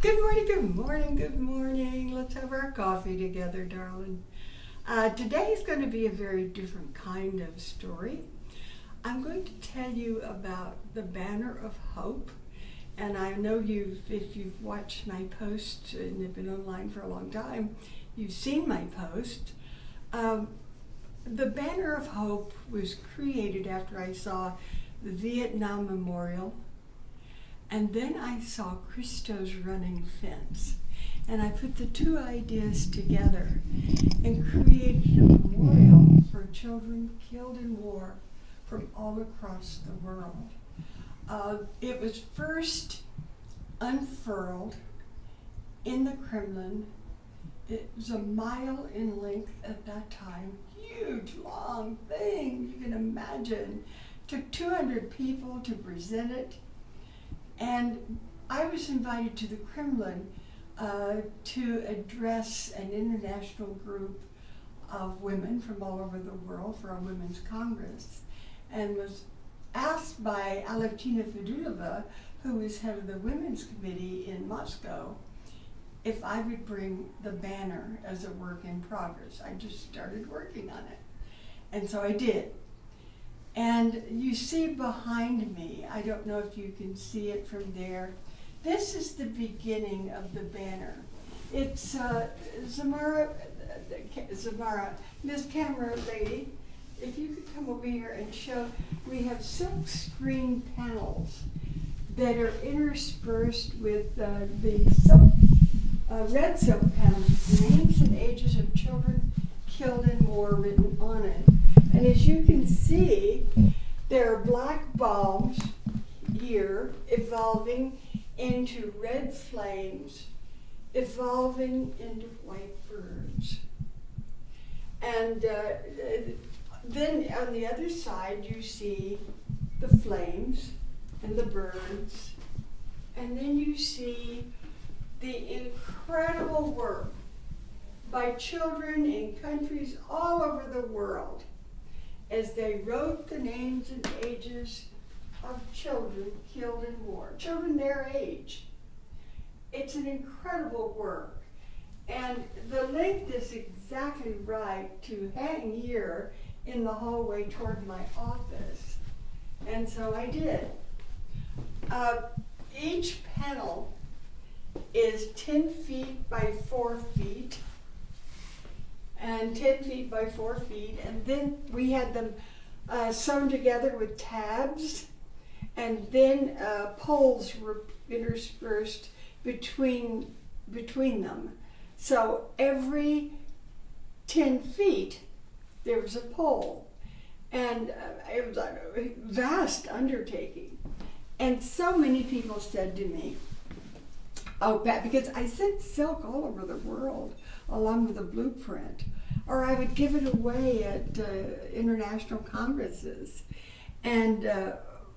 Good morning, good morning, good morning. Let's have our coffee together, darling. Today is going to be a very different kind of story. I'm going to tell you about the Banner of Hope. And I know if you've watched my posts and you've been online for a long time, you've seen my post. The Banner of Hope was created after I saw the Vietnam Memorial. And then I saw Christo's Running Fence. And I put the two ideas together and created a memorial for children killed in war from all across the world. It was first unfurled in the Kremlin. It was a mile in length at that time. Huge, long thing, you can imagine. Took 200 people to present it. And I was invited to the Kremlin to address an international group of women from all over the world for a women's congress, and was asked by Alevtina Fedulova, who is head of the women's committee in Moscow, if I would bring the banner as a work in progress. I just started working on it. And so I did. And you see behind me, I don't know if you can see it from there, this is the beginning of the banner. It's Zamara, Miss Camera Lady, if you could come over here and show, we have silk screen panels that are interspersed with the silk, red silk panels, names and ages of children killed in war written on it. And as you can see, there are black bombs here evolving into red flames, evolving into white birds. And then on the other side, you see the flames and the birds. And then you see the incredible work by children in countries all over the world as they wrote the names and ages of children killed in war, children their age. It's an incredible work. And the length is exactly right to hang here in the hallway toward my office. And so I did. Each panel is 10 feet by 4 feet. And 10 feet by 4 feet, and then we had them sewn together with tabs, and then poles were interspersed between them. So every 10 feet there was a pole, and it was a vast undertaking. And so many people said to me, "Oh, Pat," because I sent silk all over the world along with a blueprint, or I would give it away at international congresses. And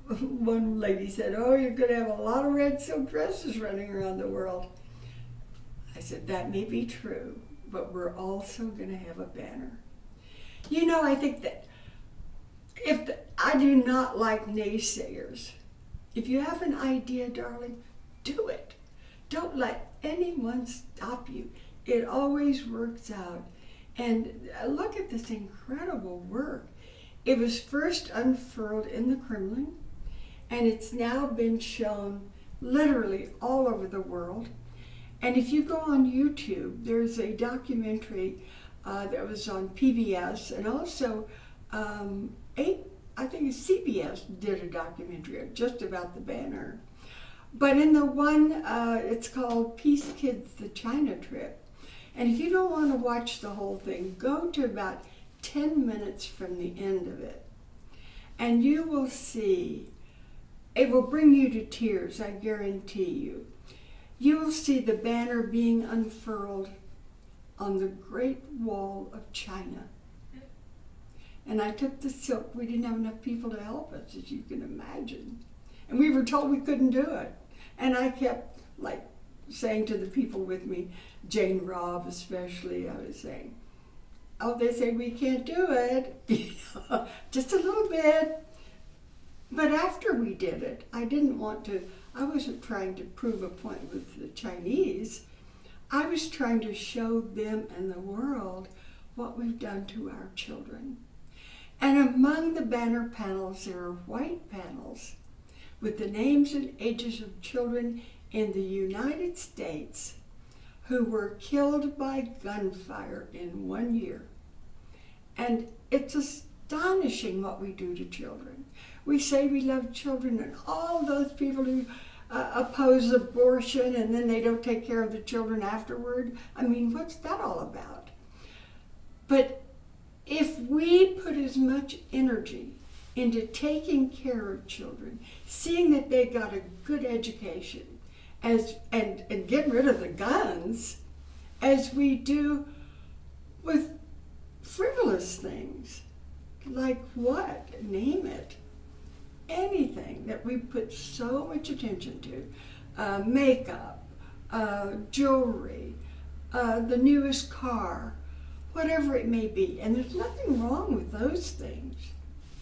one lady said, "Oh, you're going to have a lot of red silk dresses running around the world." I said, "That may be true, but we're also going to have a banner." You know, I think that I do not like naysayers. If you have an idea, darling, do it. Don't let anyone stop you. It always works out. And look at this incredible work. It was first unfurled in the Kremlin, and it's now been shown literally all over the world. And if you go on YouTube, there's a documentary that was on PBS, and also I think CBS did a documentary just about the banner. But in the one, it's called Peace Kids, the China Trip. And if you don't want to watch the whole thing, go to about 10 minutes from the end of it. And you will see, it will bring you to tears, I guarantee you. You will see the banner being unfurled on the Great Wall of China. And I took the silk. We didn't have enough people to help us, as you can imagine. And we were told we couldn't do it. And I kept saying to the people with me, Jane Robb especially, I was saying, "Oh, they say we can't do it," just a little bit. But after we did it, I I wasn't trying to prove a point with the Chinese. I was trying to show them and the world what we've done to our children. And among the banner panels, there are white panels with the names and ages of children in the United States who were killed by gunfire in 1 year. And it's astonishing what we do to children. We say we love children, and all those people who oppose abortion and then they don't take care of the children afterward. I mean, what's that all about? But if we put as much energy into taking care of children, seeing that they got a good education, and getting rid of the guns, as we do with frivolous things, like what? Name it. Anything that we put so much attention to, makeup, jewelry, the newest car, whatever it may be. And there's nothing wrong with those things,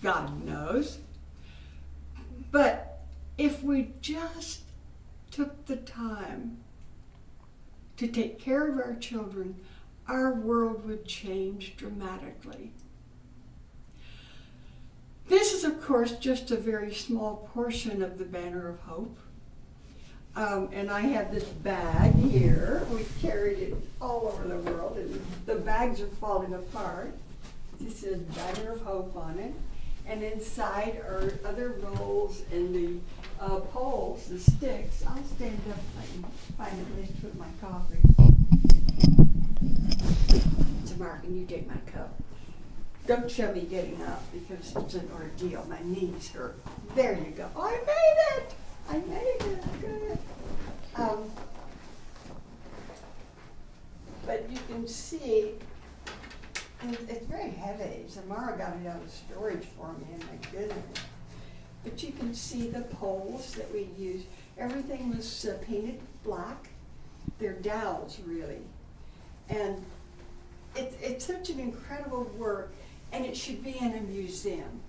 God knows. But if we just took the time to take care of our children, our world would change dramatically. This is, of course, just a very small portion of the Banner of Hope. And I have this bag here. We carried it all over the world, and the bags are falling apart. This says Banner of Hope on it. And inside are other rolls and the poles, the sticks. I'll stand up if I can find a place to put my coffee. So Mark, can you take my cup? Don't show me getting up because it's an ordeal. My knees hurt. There you go. Oh, I made it! I made it. Good. But you can see, and it's very heavy. Samara got it out of storage for me, and my goodness. But you can see the poles that we use. Everything was painted black. They're dowels, really. And it's such an incredible work, and it should be in a museum.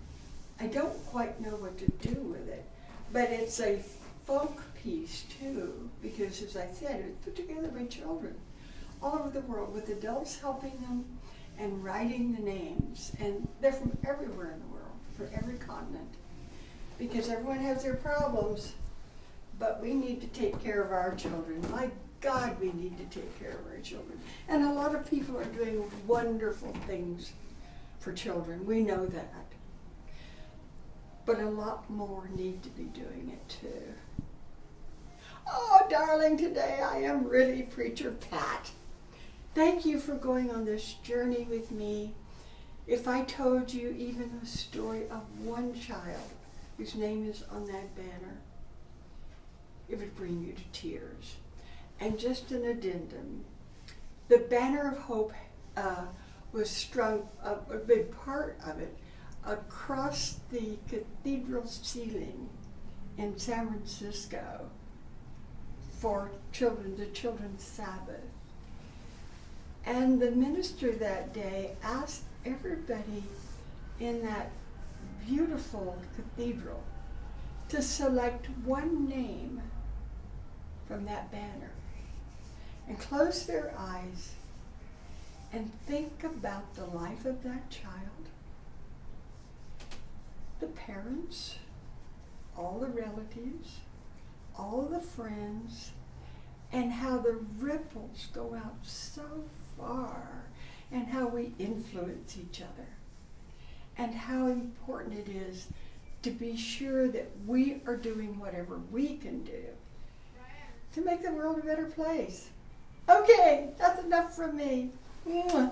I don't quite know what to do with it, but it's a folk piece too, because as I said, it's put together by children all over the world with adults helping them and writing the names. And they're from everywhere in the world, from every continent, because everyone has their problems, but we need to take care of our children. My God, we need to take care of our children. And a lot of people are doing wonderful things for children. We know that. But a lot more need to be doing it too. Oh, darling, today I am really Preacher Pat. Thank you for going on this journey with me. If I told you even the story of one child whose name is on that banner, it would bring you to tears. And just an addendum, the Banner of Hope was strung, a big part of it, across the cathedral ceiling in San Francisco for children, the Children's Sabbath. And the minister that day asked everybody in that beautiful cathedral to select one name from that banner and close their eyes and think about the life of that child, the parents, all the relatives, all the friends, and how the ripples go out so far, and how we influence each other, and how important it is to be sure that we are doing whatever we can do to make the world a better place. Okay, that's enough from me. Bye.